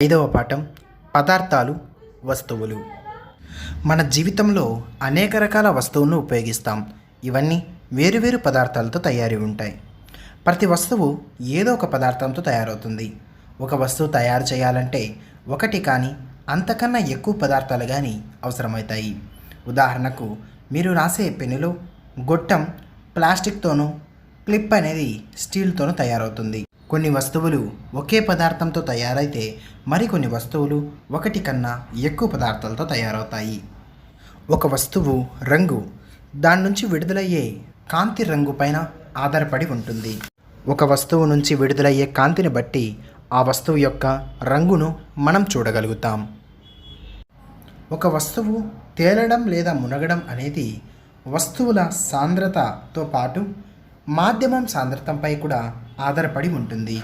ఐదవ పాఠం పదార్థాలు వస్తువులు. మన జీవితంలో అనేక రకాల వస్తువులను ఉపయోగిస్తాం. ఇవన్నీ వేరువేరు పదార్థాలతో తయారీ ఉంటాయి. ప్రతి వస్తువు ఏదో ఒక పదార్థంతో తయారవుతుంది. ఒక వస్తువు తయారు చేయాలంటే ఒకటి కానీ అంతకన్నా ఎక్కువ పదార్థాలు కానీ అవసరమవుతాయి. ఉదాహరణకు మీరు రాసే పెన్నులో గొట్టం ప్లాస్టిక్తోనూ, క్లిప్ అనేది స్టీల్తోనూ తయారవుతుంది. కొన్ని వస్తువులు ఒకే పదార్థంతో తయారైతే మరికొన్ని వస్తువులు ఒకటి కన్నా ఎక్కువ పదార్థాలతో తయారవుతాయి. ఒక వస్తువు రంగు దాని నుంచి విడుదలయ్యే కాంతి రంగు పైన ఆధారపడి ఉంటుంది. ఒక వస్తువు నుంచి విడుదలయ్యే కాంతిని బట్టి ఆ వస్తువు యొక్క రంగును మనం చూడగలుగుతాం. ఒక వస్తువు తేలడం లేదా మునగడం అనేది వస్తువుల సాంద్రతతో పాటు మాధ్యమం సాంద్రతంపై కూడా ఆధారపడి ఉంటుంది.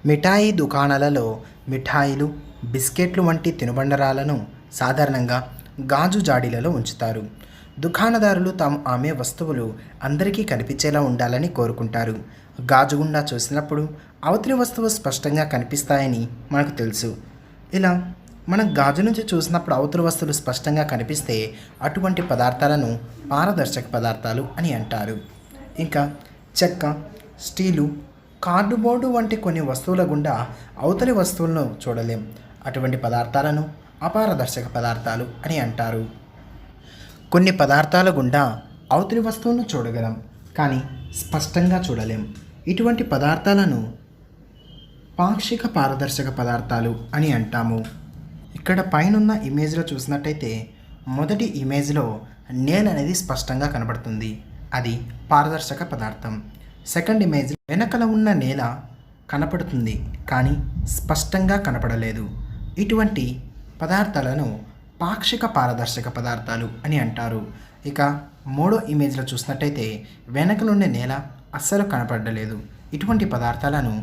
మిఠాయి దుకాణాలలో మిఠాయిలు, బిస్కెట్లు వంటి తినుబండరాలను సాధారణంగా గాజు జాడీలలో ఉంచుతారు. దుకాణదారులు తాము అమ్మే వస్తువులు అందరికీ కనిపించేలా ఉండాలని కోరుకుంటారు. గాజు గుండా చూసినప్పుడు అవతలి వస్తువు స్పష్టంగా కనిపిస్తాయని మనకు తెలుసు. ఇలా మనం గాజు నుంచి చూసినప్పుడు అవతలి వస్తువులు స్పష్టంగా కనిపిస్తే అటువంటి పదార్థాలను పారదర్శక పదార్థాలు అని అంటారు. ఇంకా చెక్క, స్టీలు, కార్డుబోర్డు వంటి కొన్ని వస్తువుల గుండా అవతలి వస్తువులను చూడలేం. అటువంటి పదార్థాలను అపారదర్శక పదార్థాలు అని అంటారు. కొన్ని పదార్థాల గుండా అవతలి వస్తువులను చూడగలం, కానీ స్పష్టంగా చూడలేం. ఇటువంటి పదార్థాలను పాక్షిక పారదర్శక పదార్థాలు అని అంటాము. ఇక్కడ పైనున్న ఇమేజ్లో చూసినట్టయితే మొదటి ఇమేజ్లో నేల అనేది స్పష్టంగా కనబడుతుంది. అది పారదర్శక పదార్థం. సెకండ్ ఇమేజ్ వెనకల ఉన్న నేల కనపడుతుంది కానీ స్పష్టంగా కనపడలేదు. ఇటువంటి పదార్థాలను పాక్షిక పారదర్శక పదార్థాలు అని అంటారు. ఇక మూడో ఇమేజ్లో చూసినట్టయితే వెనకలుండే నేల అస్సలు కనపడలేదు. ఇటువంటి పదార్థాలను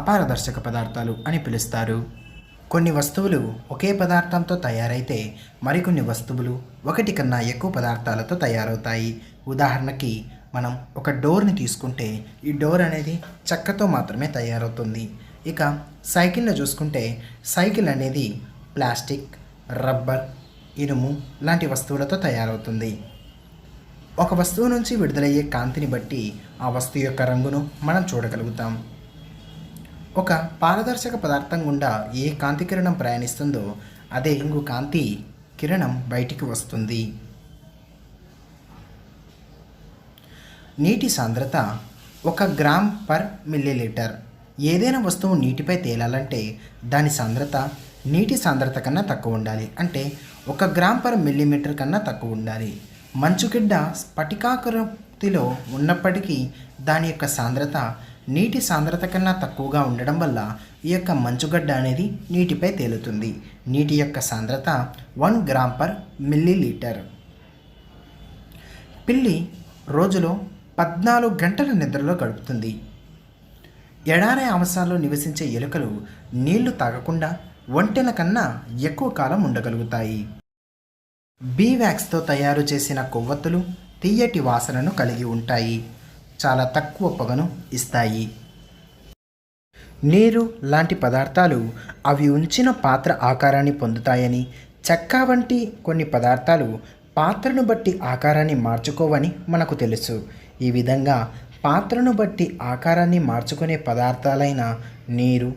అపారదర్శక పదార్థాలు అని పిలుస్తారు. కొన్ని వస్తువులు ఒకే పదార్థంతో తయారైతే మరికొన్ని వస్తువులు ఒకటి కన్నా ఎక్కువ పదార్థాలతో తయారవుతాయి. ఉదాహరణకి మనం ఒక డోర్ని తీసుకుంటే ఈ డోర్ అనేది చెక్కతో మాత్రమే తయారవుతుంది. ఇక సైకిల్ని చూసుకుంటే సైకిల్ అనేది ప్లాస్టిక్, రబ్బర్, ఇనుము లాంటి వస్తువులతో తయారవుతుంది. ఒక వస్తువు నుంచి విడుదలయ్యే కాంతిని బట్టి ఆ వస్తువు యొక్క రంగును మనం చూడగలుగుతాం. ఒక పారదర్శక పదార్థం గుండా ఏ కాంతి కిరణం ప్రయాణిస్తుందో అదే ఇంకో కాంతి కిరణం బయటికి వస్తుంది. నీటి సాంద్రత 1 గ్రామ్ పర్ మిల్లీలీటర్. ఏదైనా వస్తువు నీటిపై తేలాలంటే దాని సాంద్రత నీటి సాంద్రత కన్నా తక్కువ ఉండాలి. అంటే 1 గ్రామ్ పర్ మిల్లీమీటర్ కన్నా తక్కువ ఉండాలి. మంచుగిడ్డ స్ఫటికాకృతిలో ఉన్నప్పటికీ దాని యొక్క సాంద్రత నీటి సాంద్రత కన్నా తక్కువగా ఉండడం వల్ల ఈ యొక్క మంచుగడ్డ అనేది నీటిపై తేలుతుంది. నీటి యొక్క సాంద్రత 1 గ్రామ్ పర్ మిల్లీలీటర్. పిల్లి రోజులో 14 గంటల నిద్రలో గడుపుతుంది. ఎడారి ఆవాసాల్లో నివసించే ఎలుకలు నీళ్లు తాగకుండా ఒంటెల కన్నా ఎక్కువ కాలం ఉండగలుగుతాయి. బీవాక్స్తో తయారు చేసిన కొవ్వొత్తులు తీయటి వాసనను కలిగి ఉంటాయి. చాలా తక్కువ పొగను ఇస్తాయి. నీరు లాంటి పదార్థాలు అవి ఉంచిన పాత్ర ఆకారాన్ని పొందుతాయని, చెక్క వంటి కొన్ని పదార్థాలు పాత్రను బట్టి ఆకారాన్ని మార్చుకోవని మనకు తెలుసు. ఈ విధంగా పాత్రను బట్టి ఆకారాన్ని మార్చుకునే పదార్థాలైన నీరు,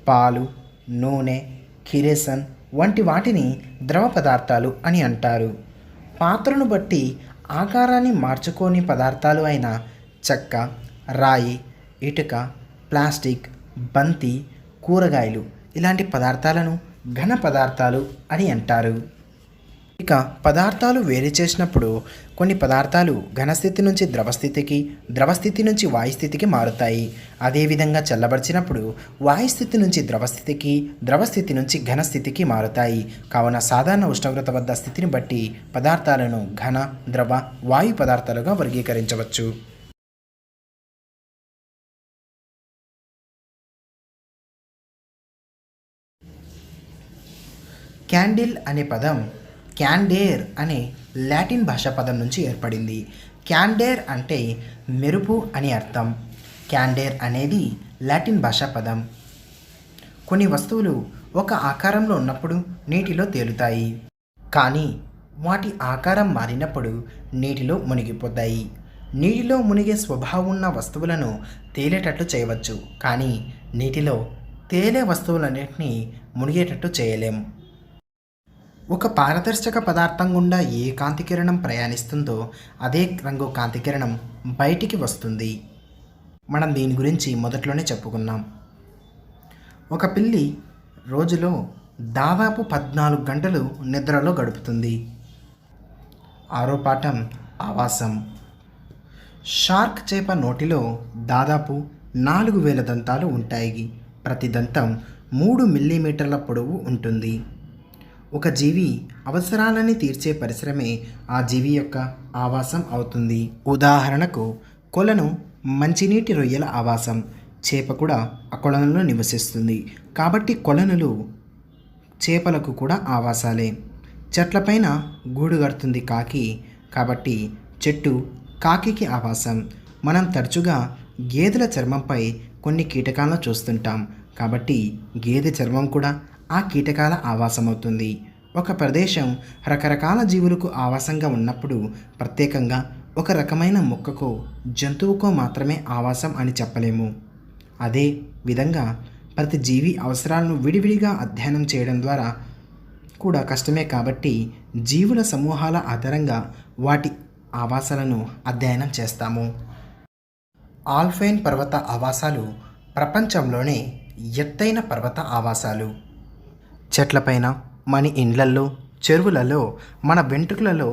పాలు, నూనె, కిరోసిన్ వంటి వాటిని ద్రవ పదార్థాలు అని అంటారు. పాత్రను బట్టి ఆకారాన్ని మార్చుకోని పదార్థాలు అయిన చెక్క, రాయి, ఇటుక, ప్లాస్టిక్, బంతి, కూరగాయలు ఇలాంటి పదార్థాలను ఘన పదార్థాలు అని అంటారు. ఇక పదార్థాలు వేరు చేసినప్పుడు కొన్ని పదార్థాలు ఘనస్థితి నుంచి ద్రవస్థితికి, ద్రవస్థితి నుంచి వాయుస్థితికి మారుతాయి. అదేవిధంగా చల్లబరిచినప్పుడు వాయుస్థితి నుంచి ద్రవస్థితికి, ద్రవస్థితి నుంచి ఘనస్థితికి మారుతాయి. కావున సాధారణ ఉష్ణోగ్రత వద్ద స్థితిని బట్టి పదార్థాలను ఘన, ద్రవ, వాయు పదార్థాలుగా వర్గీకరించవచ్చు. క్యాండిల్ అనే పదం క్యాండేర్ అనే లాటిన్ భాషా పదం నుంచి ఏర్పడింది. క్యాండేర్ అంటే మెరుపు అని అర్థం. క్యాండేర్ అనేది లాటిన్ భాషా పదం. కొన్ని వస్తువులు ఒక ఆకారంలో ఉన్నప్పుడు నీటిలో తేలుతాయి, కానీ వాటి ఆకారం మారినప్పుడు నీటిలో మునిగిపోతాయి. నీటిలో మునిగే స్వభావం ఉన్న వస్తువులను తేలేటట్లు చేయవచ్చు, కానీ నీటిలో తేలే వస్తువులన్నింటినీ మునిగేటట్టు చేయలేం. ఒక పారదర్శక పదార్థం గుండా ఏ కాంతి కిరణం ప్రయాణిస్తుందో అదే రంగు కాంతి కిరణం బయటికి వస్తుంది. మనం దీని గురించి మొదట్లోనే చెప్పుకున్నాం. ఒక పిల్లి రోజులో దాదాపు 14 గంటలు నిద్రలో గడుపుతుంది. ఆరో పాఠం ఆవాసం. షార్క్ చేప నోటిలో దాదాపు 4000 దంతాలు ఉంటాయి. ప్రతి దంతం 3 మిల్లీమీటర్ల పొడవు ఉంటుంది. ఒక జీవి అవసరాలని తీర్చే పరిశ్రమే ఆ జీవి యొక్క ఆవాసం అవుతుంది. ఉదాహరణకు కొలను మంచినీటి రొయ్యల ఆవాసం. చేప కూడా ఆ కొలనులో నివసిస్తుంది, కాబట్టి కొలనులు చేపలకు కూడా ఆవాసాలే. చెట్లపైన గూడు కడుతుంది కాకి, కాబట్టి చెట్టు కాకికి ఆవాసం. మనం తరచుగా గేదెల చర్మంపై కొన్ని కీటకాలను చూస్తుంటాం, కాబట్టి గేదె చర్మం కూడా ఆ కీటకాల ఆవాసం అవుతుంది. ఒక ప్రదేశం రకరకాల జీవులకు ఆవాసంగా ఉన్నప్పుడు ప్రత్యేకంగా ఒక రకమైన మొక్కకో జంతువుకో మాత్రమే ఆవాసం అని చెప్పలేము. అదే విధంగా ప్రతి జీవి అవసరాలను విడివిడిగా అధ్యయనం చేయడం ద్వారా కూడా కష్టమే, కాబట్టి జీవుల సమూహాల ఆధారంగా వాటి ఆవాసాలను అధ్యయనం చేస్తాము. ఆల్పైన్ పర్వత ఆవాసాలు ప్రపంచంలోనే ఎత్తైన పర్వత ఆవాసాలు. చెట్లపైన, మన ఇండ్లల్లో, చెరువులలో, మన వెంట్రుకలలో,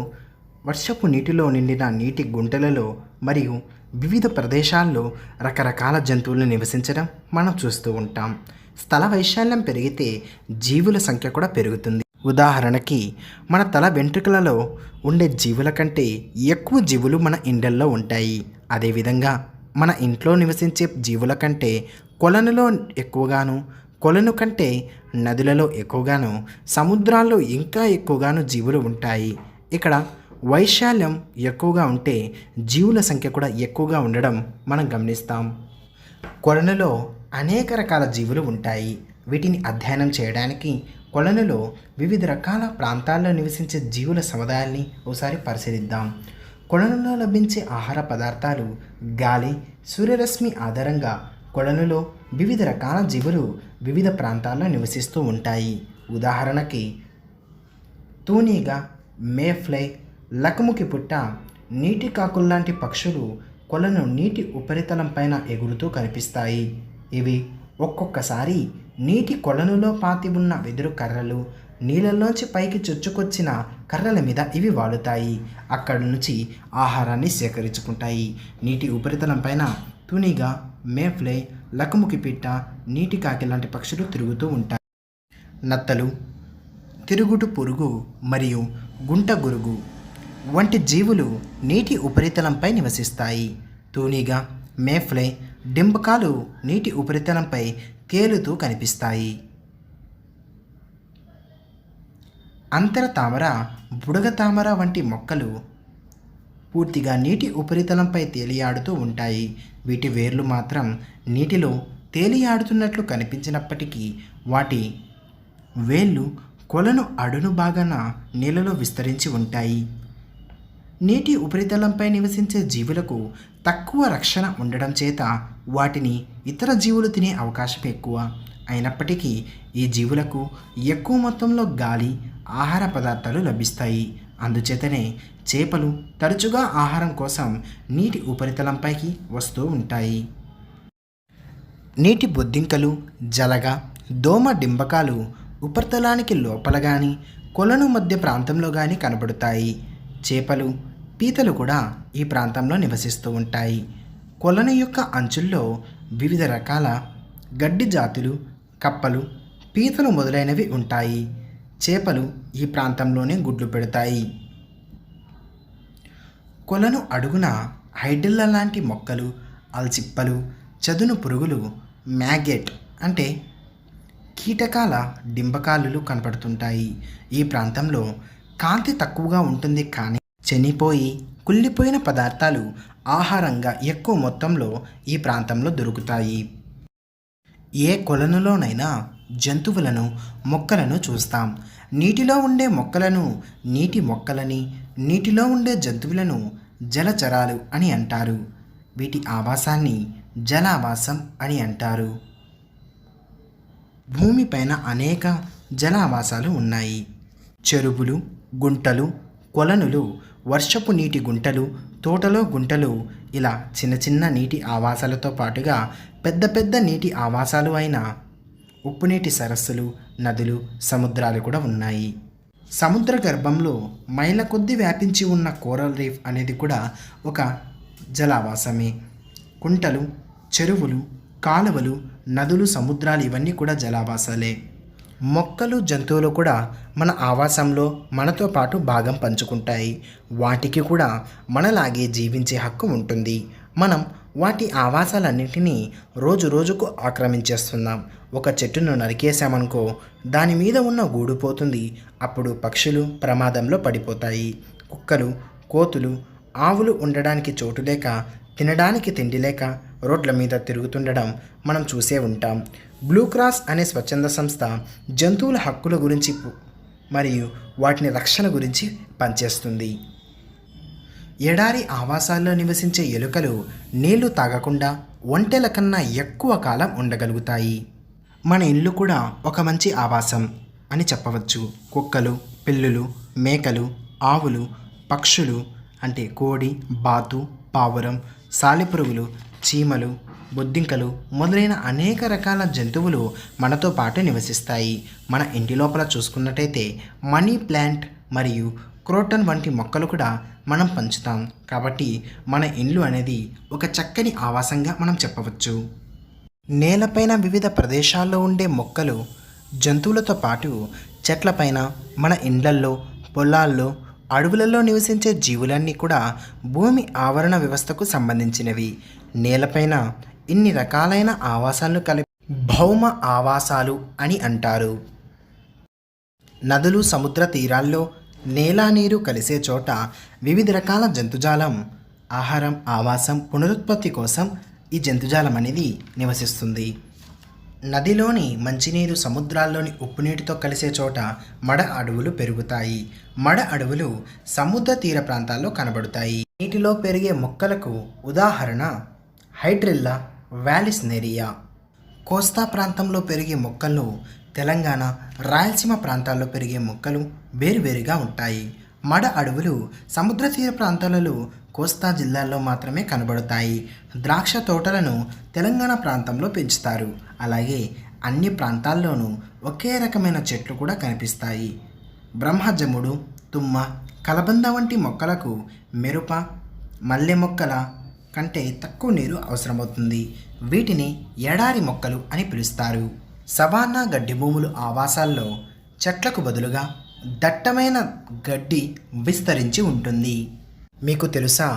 వర్షపు నీటిలో నిండిన నీటి గుంటలలో మరియు వివిధ ప్రదేశాల్లో రకరకాల జంతువులు నివసించడం మనం చూస్తూ ఉంటాం. స్థల వైశాల్యం పెరిగితే జీవుల సంఖ్య కూడా పెరుగుతుంది. ఉదాహరణకి మన తల వెంట్రుకలలో ఉండే జీవుల కంటే ఎక్కువ జీవులు మన ఇండ్లల్లో ఉంటాయి. అదేవిధంగా మన ఇంట్లో నివసించే జీవుల కంటే కొలనులో ఎక్కువగాను, కొలను కంటే నదులలో ఎక్కువగాను, సముద్రాల్లో ఇంకా ఎక్కువగాను జీవులు ఉంటాయి. ఇక్కడ వైశాల్యం ఎక్కువగా ఉంటే జీవుల సంఖ్య కూడా ఎక్కువగా ఉండడం మనం గమనిస్తాం. కొలనులో అనేక రకాల జీవులు ఉంటాయి. వీటిని అధ్యయనం చేయడానికి కొలనులో వివిధ రకాల ప్రాంతాల్లో నివసించే జీవుల సముదాయాల్ని ఒకసారి పరిశీలిద్దాం. కొలనులో లభించే ఆహార పదార్థాలు, గాలి, సూర్యరశ్మి ఆధారంగా కొలనులో వివిధ రకాల జీవులు వివిధ ప్రాంతాల్లో నివసిస్తూ ఉంటాయి. ఉదాహరణకి తూనీగ, మేఫ్లై, లకుముకి పుట్ట, నీటి కాకుల్లాంటి పక్షులు కొలను నీటి ఉపరితలం పైన ఎగురుతూ కనిపిస్తాయి. ఇవి ఒక్కొక్కసారి నీటి కొలనులో పాతి ఉన్న వెదురు కర్రలు, నీళ్ళలోంచి పైకి చొచ్చుకొచ్చిన కర్రల మీద ఇవి వాలుతాయి. అక్కడి నుంచి ఆహారాన్ని సేకరించుకుంటాయి. నీటి ఉపరితలం పైన తునిగ, మేఫ్లై, లకుముకి పిట్ట, నీటి కాకి లాంటి పక్షులు తిరుగుతూ ఉంటాయి. నత్తలు, తిరుగుడు పురుగు మరియు గుంట గురుగు వంటి జీవులు నీటి ఉపరితలంపై నివసిస్తాయి. తూనీగ, మేఫ్లై, డింబకాలు నీటి ఉపరితలంపై తేలుతూ కనిపిస్తాయి. అంతర తామర, బుడగ తామర వంటి మొక్కలు పూర్తిగా నీటి ఉపరితలంపై తేలియాడుతూ ఉంటాయి. వీటి వేర్లు మాత్రం నీటిలో తేలియాడుతున్నట్లు కనిపించినప్పటికీ వాటి వేళ్ళు కొలను అడుగు భాగాన నీళ్ళలో విస్తరించి ఉంటాయి. నీటి ఉపరితలంపై నివసించే జీవులకు తక్కువ రక్షణ ఉండడం చేత వాటిని ఇతర జీవులు తినే అవకాశం ఎక్కువ. అయినప్పటికీ ఈ జీవులకు ఎక్కువ మొత్తంలో గాలి, ఆహార పదార్థాలు లభిస్తాయి. అందుచేతనే చేపలు తరచుగా ఆహారం కోసం నీటి ఉపరితలంపైకి వస్తూ ఉంటాయి. నీటి బొద్దింకలు, జలగ, దోమ డింబకాలు ఉపరితలానికి లోపల కానీ కొలను మధ్య ప్రాంతంలో కానీ కనబడతాయి. చేపలు, పీతలు కూడా ఈ ప్రాంతంలో నివసిస్తూ ఉంటాయి. కొలను యొక్క అంచుల్లో వివిధ రకాల గడ్డి జాతులు, కప్పలు, పీతలు మొదలైనవి ఉంటాయి. చేపలు ఈ ప్రాంతంలోనే గుడ్లు పెడతాయి. కొలను అడుగున హైడిల్ల లాంటి మొక్కలు, అల్చిప్పలు, చదును పురుగులు, మ్యాగెట్ అంటే కీటకాల డింబకాలు కనపడుతుంటాయి. ఈ ప్రాంతంలో కాంతి తక్కువగా ఉంటుంది, కానీ చనిపోయి కుళ్ళిపోయిన పదార్థాలు ఆహారంగా ఎక్కువ మొత్తంలో ఈ ప్రాంతంలో దొరుకుతాయి. ఏ కొలనులోనైనా జంతువులను, మొక్కలను చూస్తాం. నీటిలో ఉండే మొక్కలను నీటి మొక్కలని, నీటిలో ఉండే జంతువులను జలచరాలు అని అంటారు. వీటి ఆవాసాన్ని జలావాసం అని అంటారు. భూమిపైన అనేక జలావాసాలు ఉన్నాయి. చెరువులు, గుంటలు, కొలనులు, వర్షపు నీటి గుంటలు, తోటలో గుంటలు, ఇలా చిన్న చిన్న నీటి ఆవాసాలతో పాటుగా పెద్ద పెద్ద నీటి ఆవాసాలు అయిన ఉప్పునీటి సరస్సులు, నదులు, సముద్రాలు కూడా ఉన్నాయి. సముద్ర గర్భంలో మైళ్ళ కొద్దీ వ్యాపించి ఉన్న కోరల్ రీఫ్ అనేది కూడా ఒక జలావాసమే. కుంటలు, చెరువులు, కాలువలు, నదులు, సముద్రాలు ఇవన్నీ కూడా జలావాసాలే. మొక్కలు, జంతువులు కూడా మన ఆవాసంలో మనతో పాటు భాగం పంచుకుంటాయి. వాటికి కూడా మనలాగే జీవించే హక్కు ఉంటుంది. మనం వాటి ఆవాసాలన్నింటినీ రోజు రోజుకు ఆక్రమించేస్తున్నాం. ఒక చెట్టును నరికేసామనుకో, దాని మీద ఉన్న గూడు పోతుంది. అప్పుడు పక్షులు ప్రమాదంలో పడిపోతాయి. కుక్కలు, కోతులు, ఆవులు ఉండడానికి చోటు లేక, తినడానికి తిండి లేక రోడ్ల మీద తిరుగుతుండడం మనం చూసే ఉంటాం. బ్లూ క్రాస్ అనే స్వచ్ఛంద సంస్థ జంతువుల హక్కుల గురించి మరియు వాటిని రక్షణ గురించి పనిచేస్తుంది. ఎడారి ఆవాసాల్లో నివసించే ఎలుకలు నీళ్లు తాగకుండా ఒంటెల కన్నా ఎక్కువ కాలం ఉండగలుగుతాయి. మన ఇల్లు కూడా ఒక మంచి ఆవాసం అని చెప్పవచ్చు. కుక్కలు, పిల్లులు, మేకలు, ఆవులు, పక్షులు అంటే కోడి, బాతు, పావురం, సాలెపురుగులు, చీమలు, బొద్దింకలు మొదలైన అనేక రకాల జంతువులు మనతో పాటు నివసిస్తాయి. మన ఇంటి లోపల చూసుకున్నట్టయితే మనీ ప్లాంట్ మరియు క్రోటన్ వంటి మొక్కలు కూడా మనం పంచుతాం. కాబట్టి మన ఇల్లు అనేది ఒక చక్కని ఆవాసంగా మనం చెప్పవచ్చు. నేలపైన వివిధ ప్రదేశాల్లో ఉండే మొక్కలు, జంతువులతో పాటు చెట్లపైన, మన ఇండ్లల్లో, పొలాల్లో, అడవులలో నివసించే జీవులన్నీ కూడా భూమి ఆవరణ వ్యవస్థకు సంబంధించినవి. నేలపైన ఇన్ని రకాలైన ఆవాసాలను కలిపి భౌమ ఆవాసాలు అని అంటారు. నదులు, సముద్ర తీరాల్లో నేల, నీరు కలిసే చోట వివిధ రకాల జంతుజాలం ఆహారం, ఆవాసం, పునరుత్పత్తి కోసం ఈ జంతుజాలం అనేది నివసిస్తుంది. నదిలోని మంచినీరు, సముద్రాల్లోని ఉప్పు నీటితో కలిసే చోట మడ అడవులు పెరుగుతాయి. మడ అడవులు సముద్ర తీర ప్రాంతాల్లో కనబడతాయి. నీటిలో పెరిగే మొక్కలకు ఉదాహరణ హైడ్రిల్లా వాలిస్నేరియా. కోస్తా ప్రాంతంలో పెరిగే మొక్కలు తెలంగాణ, రాయలసీమ ప్రాంతాల్లో పెరిగే మొక్కలు వేరువేరుగా ఉంటాయి. మడ అడవులు సముద్ర తీర ప్రాంతాలలో కోస్తా జిల్లాల్లో మాత్రమే కనబడతాయి. ద్రాక్ష తోటలను తెలంగాణ ప్రాంతంలో పెంచుతారు. అలాగే అన్ని ప్రాంతాల్లోనూ ఒకే రకమైన చెట్లు కూడా కనిపిస్తాయి. బ్రహ్మజముడు, తుమ్మ, కలబంద వంటి మొక్కలకు మిరప, మల్లె మొక్కల కంటే తక్కువ నీరు అవసరమవుతుంది. వీటిని ఎడారి మొక్కలు అని పిలుస్తారు. సవాన్నా గడ్డి భూములు ఆవాసాల్లో చెట్లకు బదులుగా దట్టమైన గడ్డి విస్తరించి ఉంటుంది. మీకు తెలుసా,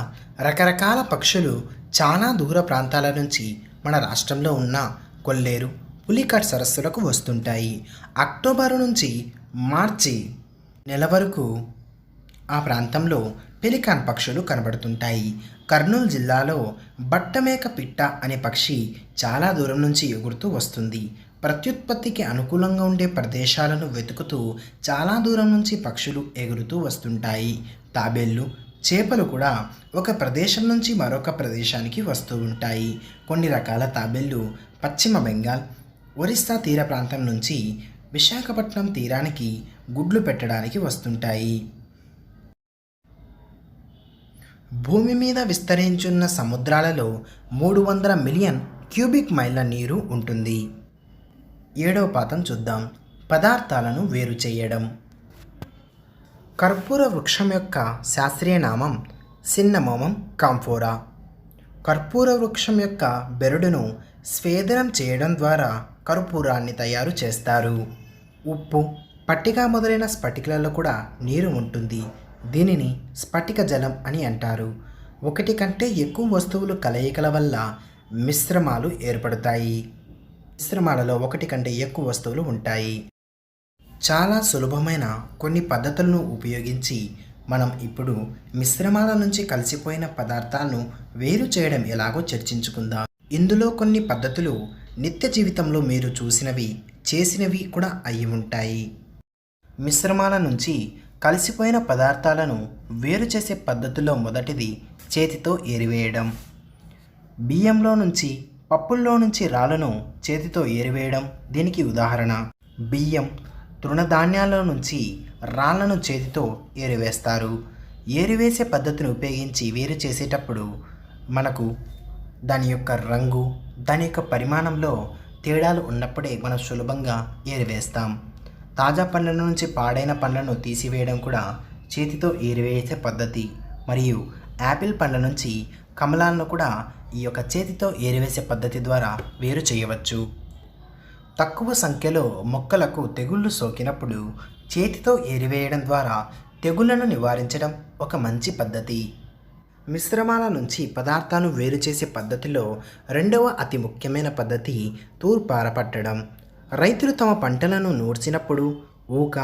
రకరకాల పక్షులు చాలా దూర ప్రాంతాల నుంచి మన రాష్ట్రంలో ఉన్న కొల్లేరు, పులికాట్ సరస్సులకు వస్తుంటాయి. అక్టోబరు నుంచి మార్చి నెల వరకు ఆ ప్రాంతంలో పెలికాన్ పక్షులు కనబడుతుంటాయి. కర్నూలు జిల్లాలో బట్టమేక పిట్ట అనే పక్షి చాలా దూరం నుంచి ఎగురుతూ వస్తుంది. ప్రత్యుత్పత్తికి అనుకూలంగా ఉండే ప్రదేశాలను వెతుకుతూ చాలా దూరం నుంచి పక్షులు ఎగురుతూ వస్తుంటాయి. తాబేళ్ళు, చేపలు కూడా ఒక ప్రదేశం నుంచి మరొక ప్రదేశానికి వస్తూ ఉంటాయి. కొన్ని రకాల తాబేళ్ళు పశ్చిమ బెంగాల్, ఒరిస్సా తీర ప్రాంతం నుంచి విశాఖపట్నం తీరానికి గుడ్లు పెట్టడానికి వస్తుంటాయి. భూమి మీద విస్తరించున్న సముద్రాలలో 300 మిలియన్ క్యూబిక్ మైళ్ళ నీరు ఉంటుంది. 7వ పాఠం చూద్దాం. పదార్థాలను వేరు చేయడం. కర్పూర వృక్షం యొక్క శాస్త్రీయ నామం సిన్నమోమం కాంఫోరా. కర్పూర వృక్షం యొక్క బెరడును స్వేదనం చేయడం ద్వారా కర్పూరాన్ని తయారు చేస్తారు. ఉప్పు, పట్టిక మొదలైన స్ఫటికలలో కూడా నీరు ఉంటుంది. దీనిని స్ఫటిక జలం అని అంటారు. ఒకటి కంటే ఎక్కువ వస్తువులు కలయికల వల్ల మిశ్రమాలు ఏర్పడతాయి. మిశ్రమాలలో ఒకటి కంటే ఎక్కువ వస్తువులు ఉంటాయి. చాలా సులభమైన కొన్ని పద్ధతులను ఉపయోగించి మనం ఇప్పుడు మిశ్రమాల నుంచి కలిసిపోయిన పదార్థాలను వేరు చేయడం ఎలాగో చర్చించుకుందాం. ఇందులో కొన్ని పద్ధతులు నిత్య జీవితంలో మీరు చూసినవి చేసినవి కూడా అయి ఉంటాయి. మిశ్రమాల నుంచి కలిసిపోయిన పదార్థాలను వేరు చేసే పద్ధతుల్లో మొదటిది చేతితో ఏరివేయడం. బియ్యంలో నుంచి పప్పుల్లో నుంచి రాళ్ళను చేతితో ఏరివేయడం దీనికి ఉదాహరణ. బియ్యం తృణధాన్యాల నుంచి రాళ్ళను చేతితో ఏరివేస్తారు. ఏరివేసే పద్ధతిని ఉపయోగించి వేరు చేసేటప్పుడు మనకు దాని యొక్క రంగు, దాని యొక్క పరిమాణంలో తేడాలు ఉన్నప్పుడే మనం సులభంగా ఏరివేస్తాం. తాజా పండ్ల నుంచి పాడైన పండ్లను తీసివేయడం కూడా చేతితో ఏరివేసే పద్ధతి. మరియు యాపిల్ పండ్ల నుంచి కమలాలను కూడా ఈ యొక్క చేతితో ఏరివేసే పద్ధతి ద్వారా వేరు చేయవచ్చు. తక్కువ సంఖ్యలో మొక్కలకు తెగుళ్ళు సోకినప్పుడు చేతితో ఏరివేయడం ద్వారా తెగుళ్లను నివారించడం ఒక మంచి పద్ధతి. మిశ్రమాల నుంచి పదార్థాలు వేరు చేసే పద్ధతిలో రెండవ అతి ముఖ్యమైన పద్ధతి తూర్పారపట్టడం. రైతులు తమ పంటలను నూర్చినప్పుడు ఊక,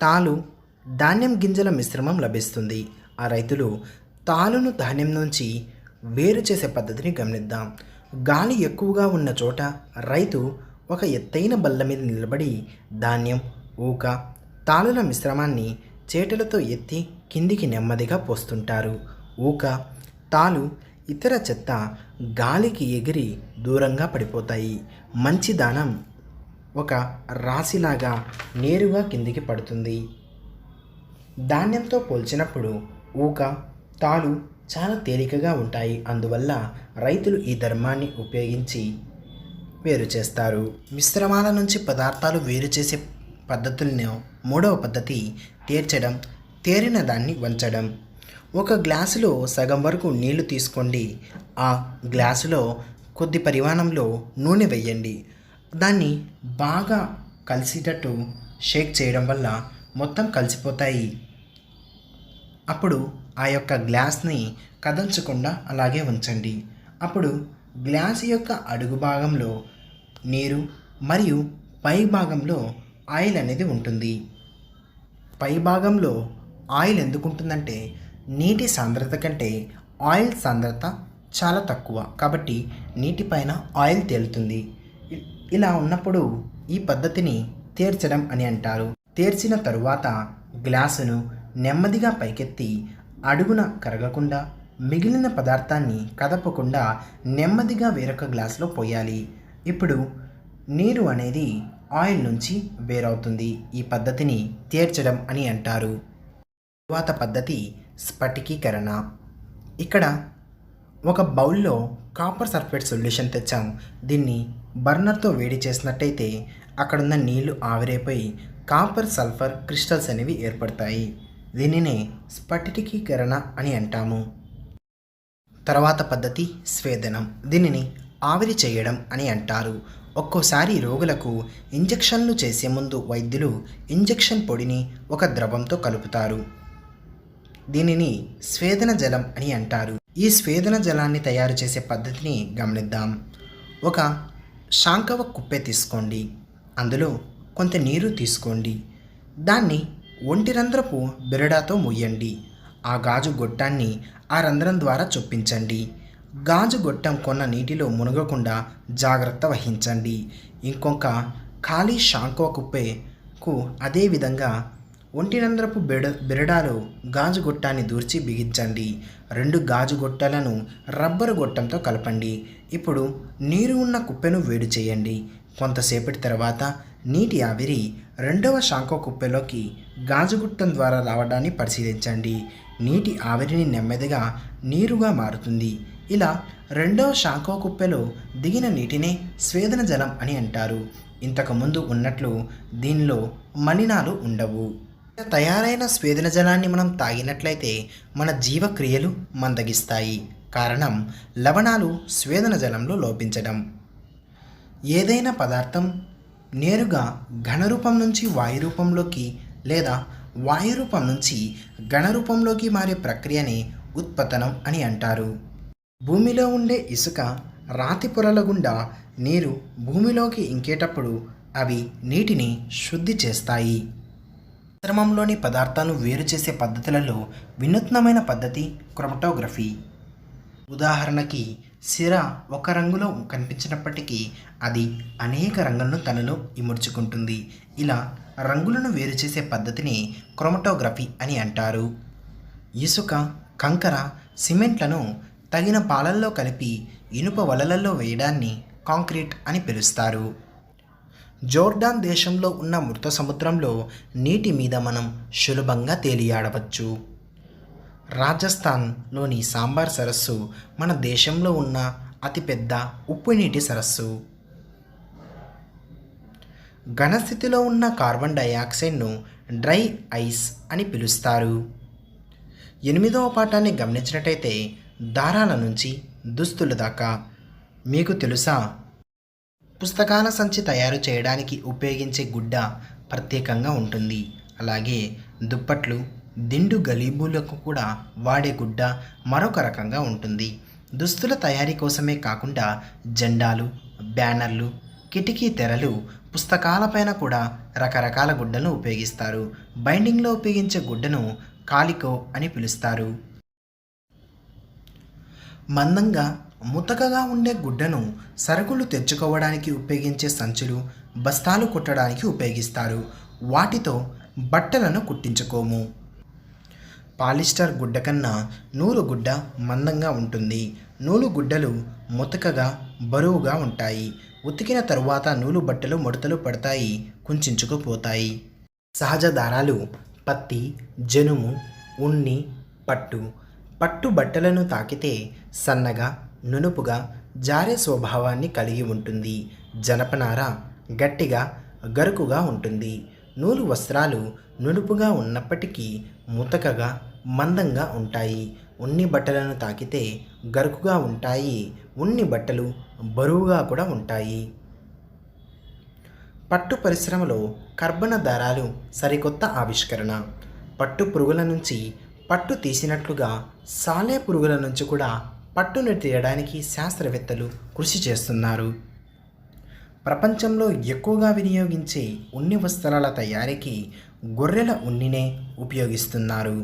తాలు, ధాన్యం గింజల మిశ్రమం లభిస్తుంది. ఆ రైతులు తాలును ధాన్యం నుంచి వేరు చేసే పద్ధతిని గమనిద్దాం. గాలి ఎక్కువగా ఉన్న చోట రైతు ఒక ఎత్తైన బల్ల మీద నిలబడి ధాన్యం, ఊక, తాలుల మిశ్రమాన్ని చేతులతో ఎత్తి కిందికి నెమ్మదిగా పోస్తుంటారు. ఊక, తాలు, ఇతర చెత్త గాలికి ఎగిరి దూరంగా పడిపోతాయి. మంచి దానం ఒక రాశిలాగా నేరుగా కిందికి పడుతుంది. ధాన్యంతో పోల్చినప్పుడు ఊక, తాలు చాలా తేలికగా ఉంటాయి. అందువల్ల రైతులు ఈ ధర్మాన్ని ఉపయోగించి వేరు చేస్తారు. మిశ్రమాల నుంచి పదార్థాలు వేరు చేసే పద్ధతులను మూడవ పద్ధతి తేర్చడం. తేరిన దాన్ని వంచడం. ఒక గ్లాసులో సగం వరకు నీళ్లు తీసుకోండి. ఆ గ్లాసులో కొద్ది పరిమాణంలో నూనె వేయండి. దాన్ని బాగా కలిసేటట్టు షేక్ చేయడం వల్ల మొత్తం కలిసిపోతాయి. అప్పుడు ఆ యొక్క గ్లాస్ని కదల్చకుండా అలాగే ఉంచండి. అప్పుడు గ్లాస్ యొక్క అడుగు భాగంలో నీరు మరియు పై భాగంలో ఆయిల్ అనేది ఉంటుంది. పై భాగంలో ఆయిల్ ఎందుకు ఉంటుందంటే నీటి సాంద్రత కంటే ఆయిల్ సాంద్రత చాలా తక్కువ, కాబట్టి నీటిపైన ఆయిల్ తేలుతుంది. ఇలా ఉన్నప్పుడు ఈ పద్ధతిని తేర్చడం అని అంటారు. తేర్చిన తరువాత గ్లాసును నెమ్మదిగా పైకెత్తి అడుగున కరగకుండా మిగిలిన పదార్థాన్ని కదపకుండా నెమ్మదిగా వేరొక గ్లాసులో పోయాలి. ఇప్పుడు నీరు అనేది ఆయిల్ నుంచి వేరవుతుంది. ఈ పద్ధతిని తేర్చడం అని అంటారు. తరువాత పద్ధతి స్ఫటికీకరణ. ఇక్కడ ఒక బౌల్లో కాపర్ సల్ఫేట్ సొల్యూషన్ తెచ్చాం. దీన్ని బర్నర్తో వేడి చేసినట్టయితే అక్కడున్న నీళ్లు ఆవిరైపోయి కాపర్ సల్ఫర్ క్రిస్టల్స్ అనేవి ఏర్పడతాయి. దీనినే స్ఫటికీకరణ అని అంటాము. తర్వాత పద్ధతి స్వేదనం. దీనిని ఆవిరి చేయడం అని అంటారు. ఒక్కోసారి రోగులకు ఇంజెక్షన్లు చేసే ముందు వైద్యులు ఇంజెక్షన్ పొడిని ఒక ద్రవంతో కలుపుతారు. దీనిని స్వేదన జలం అని అంటారు. ఈ స్వేదన జలాన్ని తయారు చేసే పద్ధతిని గమనిద్దాం. ఒక శాంకవ కుప్పే తీసుకోండి. అందులో కొంత నీరు తీసుకోండి. దాన్ని ఒంటి రంధ్రపు బెరడాతో ముయ్యండి. ఆ గాజు గొట్టాన్ని ఆ రంధ్రం ద్వారా చొప్పించండి. గాజు గొట్టం కొన్న నీటిలో మునగకుండా జాగ్రత్త వహించండి. ఇంకొక ఖాళీ శాంకవ కుప్పేకు అదేవిధంగా ఒంటి రంధ్రపు బెరడాలో గాజు గొట్టాన్ని దూర్చి బిగించండి. 2 గాజు గొట్టాలను రబ్బరు గొట్టంతో కలపండి. ఇప్పుడు నీరు ఉన్న కుప్పెను వేడి చేయండి. కొంతసేపటి తర్వాత నీటి ఆవిరి రెండవ శాంకవ కుప్పెలోకి గాజు గొట్టం ద్వారా రావడాన్ని పరిశీలించండి. నీటి ఆవిరిని నెమ్మదిగా నీరుగా మారుతుంది. ఇలా రెండవ శాంకవ కుప్పెలో దిగిన నీటినే స్వేదన జలం అని అంటారు. ఇంతకుముందు ఉన్నట్లు దీనిలో మలినాలు ఉండవు. తయారైన స్వేదన జలాన్ని మనం తాగినట్లయితే మన జీవక్రియలు మందగిస్తాయి. కారణం లవణాలు స్వేదన జలంలో లోపించడం. ఏదైనా పదార్థం నేరుగా ఘనరూపం నుంచి వాయురూపంలోకి లేదా వాయురూపం నుంచి ఘనరూపంలోకి మారే ప్రక్రియనే ఉత్పతనం అని అంటారు. భూమిలో ఉండే ఇసుక, రాతి పొరల గుండా నీరు భూమిలోకి ఇంకేటప్పుడు అవి నీటిని శుద్ధి చేస్తాయి. మిశ్రమంలోని పదార్థాలను వేరు చేసే పద్ధతులలో వినూత్నమైన పద్ధతి క్రోమటోగ్రఫీ. ఉదాహరణకి సిర ఒక రంగులో కనిపించినప్పటికీ అది అనేక రంగులను తనలో ఇముడ్చుకుంటుంది. ఇలా రంగులను వేరు చేసే పద్ధతిని క్రోమటోగ్రఫీ అని అంటారు. ఇసుక, కంకర, సిమెంట్లను తగిన పాలల్లో కలిపి ఇనుప వలలలో వేయడాన్ని కాంక్రీట్ అని పిలుస్తారు. జోర్డాన్ దేశంలో ఉన్న మృత సముద్రంలో నీటి మీద మనం సులభంగా తేలియాడవచ్చు. రాజస్థాన్లోని సాంబార్ సరస్సు మన దేశంలో ఉన్న అతిపెద్ద ఉప్పు నీటి సరస్సు. ఘనస్థితిలో ఉన్న కార్బన్ డయాక్సైడ్ను డ్రై ఐస్ అని పిలుస్తారు. 8వ పాఠాన్ని గమనించినట్టయితే దారాల నుంచి దుస్తుల దాకా. మీకు తెలుసా, పుస్తకాల సంచి తయారు చేయడానికి ఉపయోగించే గుడ్డ ప్రత్యేకంగా ఉంటుంది. అలాగే దుప్పట్లు, దిండు గలీబులకు కూడా వాడే గుడ్డ మరొక రకంగా ఉంటుంది. దుస్తుల తయారీ కోసమే కాకుండా జెండాలు, బ్యానర్లు, కిటికీ తెరలు, పుస్తకాలపైన కూడా రకరకాల గుడ్డలను ఉపయోగిస్తారు. బైండింగ్లో ఉపయోగించే గుడ్డను కాలికో అని పిలుస్తారు. మందంగా ముతకగా ఉండే గుడ్డను సరుకులు తెచ్చుకోవడానికి ఉపయోగించే సంచులు, బస్తాలు కుట్టడానికి ఉపయోగిస్తారు. వాటితో బట్టలను కుట్టించుకోము. పాలిస్టర్ గుడ్డ కన్నా నూలు గుడ్డ మందంగా ఉంటుంది. నూలు గుడ్డలు ముతకగా, బరువుగా ఉంటాయి. ఉతికిన తరువాత నూలు బట్టలు ముడతలు పడతాయి, కుంచుకుపోతాయి. సహజ దారాలు పత్తి, జనుము, ఉన్ని, పట్టు. పట్టు బట్టలను తాకితే సన్నగా, నునుపుగా, జారే స్వభావాన్ని కలిగి ఉంటుంది. జనపనార గట్టిగా, గరుకుగా ఉంటుంది. నూలు వస్త్రాలు నునుపుగా ఉన్నప్పటికీ ముతకగా, మందంగా ఉంటాయి. ఉన్ని బట్టలను తాకితే గరుకుగా ఉంటాయి. ఉన్ని బట్టలు బరువుగా కూడా ఉంటాయి. పట్టు పరిశ్రమలో కర్బన దారాలు సరికొత్త ఆవిష్కరణ. పట్టు పురుగుల నుంచి పట్టు తీసినట్లుగా సాలె పురుగుల నుంచి కూడా పట్టును తీయడానికి శాస్త్రవేత్తలు కృషి చేస్తున్నారు. ప్రపంచంలో ఎక్కువగా వినియోగించే ఉన్ని వస్త్రాల తయారీకి గొర్రెల ఉన్నినే ఉపయోగిస్తున్నారు.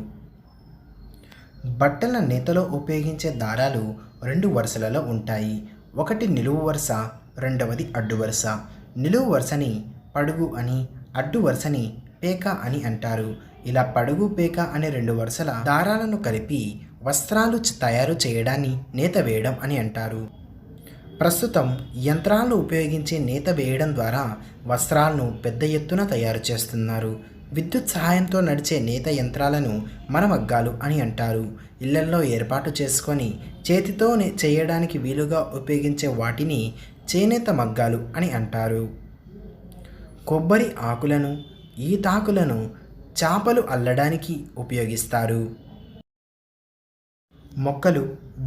బట్టల నేతలో ఉపయోగించే దారాలు 2 వరుసలలో ఉంటాయి. ఒకటి నిలువు వరుస, రెండవది అడ్డు వరుస. నిలువు వరుసని పడుగు అని, అడ్డు వరుసని పేక అని అంటారు. ఇలా పడుగు, పేక అనే 2 వరుసల దారాలను కలిపి వస్త్రాలు తయారు చేయడాన్ని నేత వేయడం అని అంటారు. ప్రస్తుతం యంత్రాలను ఉపయోగించి నేత వేయడం ద్వారా వస్త్రాలను పెద్ద ఎత్తున తయారు చేస్తున్నారు. విద్యుత్ సహాయంతో నడిచే నేత యంత్రాలను మరమగ్గాలు అని అంటారు. ఇళ్లల్లో ఏర్పాటు చేసుకొని చేతితో చేయడానికి వీలుగా ఉపయోగించే వాటిని చేనేత మగ్గాలు అని అంటారు. కొబ్బరి ఆకులను, ఈతాకులను చాపలు అల్లడానికి ఉపయోగిస్తారు. మొక్కలు,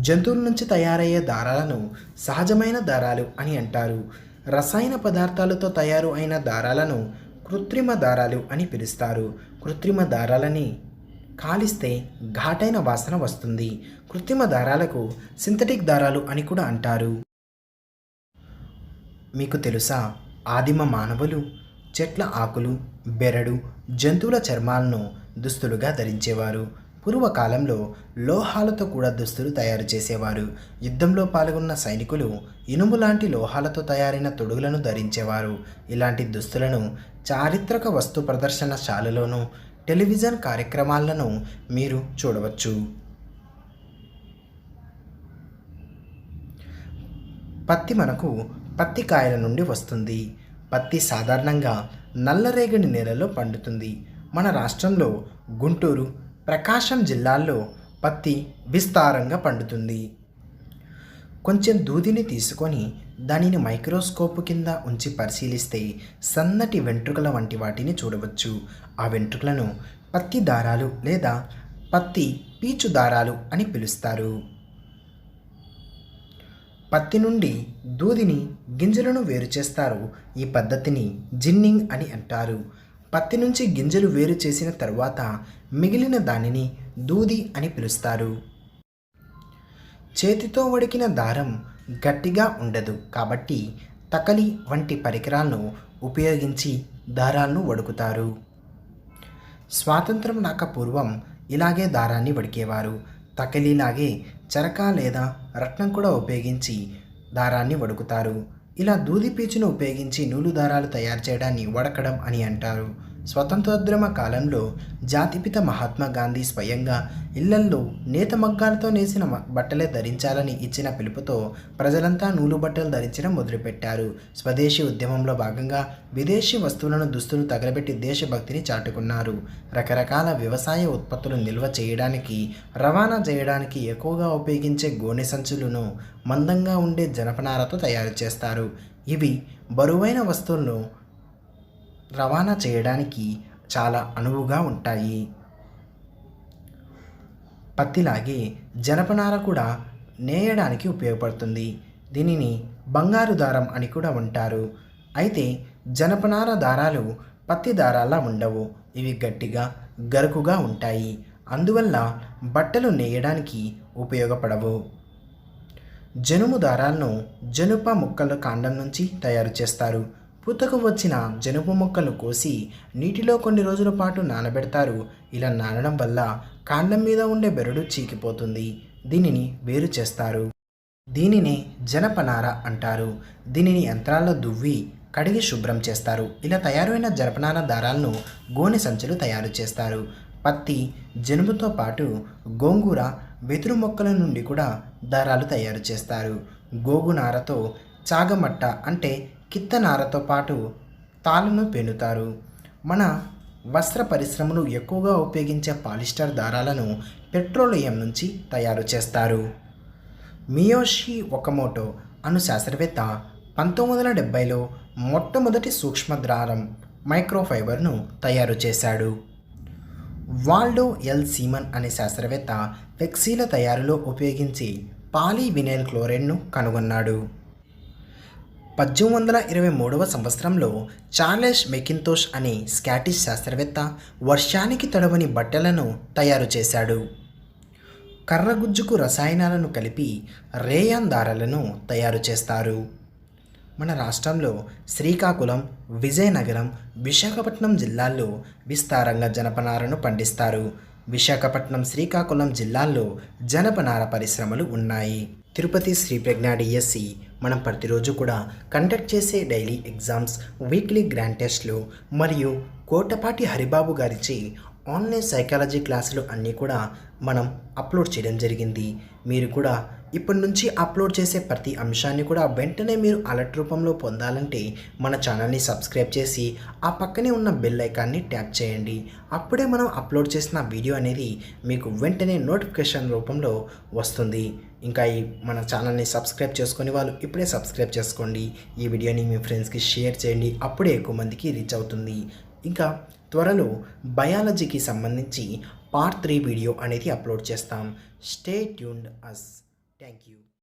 జంతువుల నుంచి తయారయ్యే దారాలను సహజమైన దారాలు అని అంటారు. రసాయన పదార్థాలతో తయారు అయిన దారాలను కృత్రిమ దారాలు అని పిలుస్తారు. కృత్రిమ దారాలని కాలిస్తే ఘాటైన వాసన వస్తుంది. కృత్రిమ దారాలకు సింథటిక్ దారాలు అని కూడా అంటారు. మీకు తెలుసా, ఆదిమ మానవులు చెట్ల ఆకులు, బెరడు, జంతువుల చర్మాలను దుస్తులుగా ధరించేవారు. పూర్వకాలంలో లోహాలతో కూడా దుస్తులు తయారు చేసేవారు. యుద్ధంలో పాల్గొన్న సైనికులు ఇనుము లాంటి లోహాలతో తయారైన తొడుగులను ధరించేవారు. ఇలాంటి దుస్తులను చారిత్రక వస్తు ప్రదర్శనశాలలోనూ, టెలివిజన్ కార్యక్రమాలను మీరు చూడవచ్చు. పత్తి మనకు పత్తి కాయల నుండి వస్తుంది. పత్తి సాధారణంగా నల్లరేగడి నేలలో పండుతుంది. మన రాష్ట్రంలో గుంటూరు, ప్రకాశం జిల్లాల్లో పత్తి విస్తారంగా పండుతుంది. కొంచెం దూదిని తీసుకొని దానిని మైక్రోస్కోప్ కింద ఉంచి పరిశీలిస్తే సన్నటి వెంట్రుకల వంటి వాటిని చూడవచ్చు. ఆ వెంట్రుకలను పత్తి దారాలు లేదా పత్తి పీచు దారాలు అని పిలుస్తారు. పత్తి నుండి దూదిని, గింజలను వేరు చేస్తారు. ఈ పద్ధతిని జిన్నింగ్ అని అంటారు. పత్తి నుంచి గింజలు వేరు చేసిన తరువాత మిగిలిన దానిని దూది అని పిలుస్తారు. చేతితో వడికిన దారం గట్టిగా ఉండదు కాబట్టి తకలి వంటి పరికరాలను ఉపయోగించి దారాలను వడుకుతారు. స్వాతంత్రం రాక పూర్వం ఇలాగే దారాన్ని వడికేవారు. తకలిలాగే చరక లేదా రత్నం కూడా ఉపయోగించి దారాన్ని వడుకుతారు. ఇలా దూది పీచును ఉపయోగించి నూలు దారాలు తయారు చేయడాన్ని వడకడం అని అంటారు. స్వతంత్రోద్యమ కాలంలో జాతిపిత మహాత్మా గాంధీ స్వయంగా ఇళ్లల్లో నేత మగ్గాలతో నేసిన బట్టలే ధరించాలని ఇచ్చిన పిలుపుతో ప్రజలంతా నూలు బట్టలు ధరించడం మొదలుపెట్టారు. స్వదేశీ ఉద్యమంలో భాగంగా విదేశీ వస్తువులను దుస్తులు తగలబెట్టి దేశభక్తిని చాటుకున్నారు. రకరకాల వ్యవసాయ ఉత్పత్తులు నిల్వ చేయడానికి, రవాణా చేయడానికి ఎక్కువగా ఉపయోగించే గోనె సంచులను మందంగా ఉండే జనపనారతో తయారు చేస్తారు. ఇవి బరువైన వస్తువులను రవాణా చేయడానికి చాలా అనువుగా ఉంటాయి. పత్తిలాగే జనపనార కూడా నేయడానికి ఉపయోగపడుతుంది. దీనిని బంగారు దారం అని కూడా అంటారు. అయితే జనపనార దారాలు పత్తి దారాల్లా ఉండవు. ఇవి గట్టిగా గరుకుగా ఉంటాయి. అందువల్ల బట్టలు నేయడానికి ఉపయోగపడవు. జనుము దారాలను జనుప మొక్కల కాండం నుంచి తయారు చేస్తారు. పూతకు వచ్చిన జనుపు మొక్కలు కోసి నీటిలో కొన్ని రోజుల పాటు నానబెడతారు. ఇలా నానడం వల్ల కాండం మీద ఉండే బెరడు చీకిపోతుంది. దీనిని వేరు చేస్తారు. దీనిని జనపనార అంటారు. దీనిని యంత్రాల్లో దువ్వి కడిగి శుభ్రం చేస్తారు. ఇలా తయారైన జనపనార దారాలను గోనె సంచులు తయారు చేస్తారు. పత్తి, జనుముతో పాటు గోంగూర, వెదురు మొక్కల నుండి కూడా దారాలు తయారు చేస్తారు. గోగు నారతో చాగమట్ట అంటే కిత్తనారతో పాటు తాళ్ళను పెనుతారు. మన వస్త్ర పరిశ్రమలు ఎక్కువగా ఉపయోగించే పాలిస్టర్ దారాలను పెట్రోలియం నుంచి తయారు చేస్తారు. మియోషి ఒకమోటో అను శాస్త్రవేత్త 1970లో మొట్టమొదటి సూక్ష్మ దారం మైక్రోఫైబర్ను తయారు చేశాడు. వాల్డో ఎల్ సీమన్ అనే శాస్త్రవేత్త ఫ్లెక్సీల తయారీలో ఉపయోగించి పాలీవినైల్ క్లోరైడ్ను కనుగొన్నాడు. 1823వ సంవత్సరంలో చార్లెస్ మెకింతోష్ అనే స్కాటిష్ శాస్త్రవేత్త వర్షానికి తడవని బట్టలను తయారు చేశాడు. కర్రగుజ్జుకు రసాయనాలను కలిపి రేయాన్ దారాలను తయారు చేస్తారు. మన రాష్ట్రంలో శ్రీకాకుళం, విజయనగరం, విశాఖపట్నం జిల్లాల్లో విస్తారంగా జనపనారను పండిస్తారు. విశాఖపట్నం, శ్రీకాకుళం జిల్లాల్లో జనపనార పరిశ్రమలు ఉన్నాయి. తిరుపతి శ్రీ ప్రజ్ఞ డిఎస్సి మనం ప్రతిరోజు కూడా కండక్ట్ చేసే డైలీ ఎగ్జామ్స్, వీక్లీ గ్రాండ్ టెస్ట్లు మరియు కోటపాటి హరిబాబు గారిచే ఆన్లైన్ సైకాలజీ క్లాసులు అన్నీ కూడా మనం అప్లోడ్ చేయడం జరిగింది. మీరు కూడా ఇప్పటి నుంచి అప్లోడ్ చేసే ప్రతి అంశాన్ని కూడా వెంటనే మీరు అలర్ట్ రూపంలో పొందాలంటే మన ఛానల్ని సబ్స్క్రైబ్ చేసి ఆ పక్కనే ఉన్న బెల్ ఐకాన్ని ట్యాప్ చేయండి. అప్పుడే మనం అప్లోడ్ చేసిన వీడియో అనేది మీకు వెంటనే నోటిఫికేషన్ రూపంలో వస్తుంది. ఇంకా మన ఛానల్ని సబ్స్క్రైబ్ చేసుకొని వాళ్ళు ఇప్పుడే సబ్స్క్రైబ్ చేసుకోండి. ఈ వీడియోని మీ ఫ్రెండ్స్కి షేర్ చేయండి. అప్పుడే ఎక్కువ మందికి రీచ్ అవుతుంది. ఇంకా త్వరలో బయాలజీకి సంబంధించి పార్ట్ 3 వీడియో అనేది అప్లోడ్ చేస్తాం. Stay tuned us. Thank you.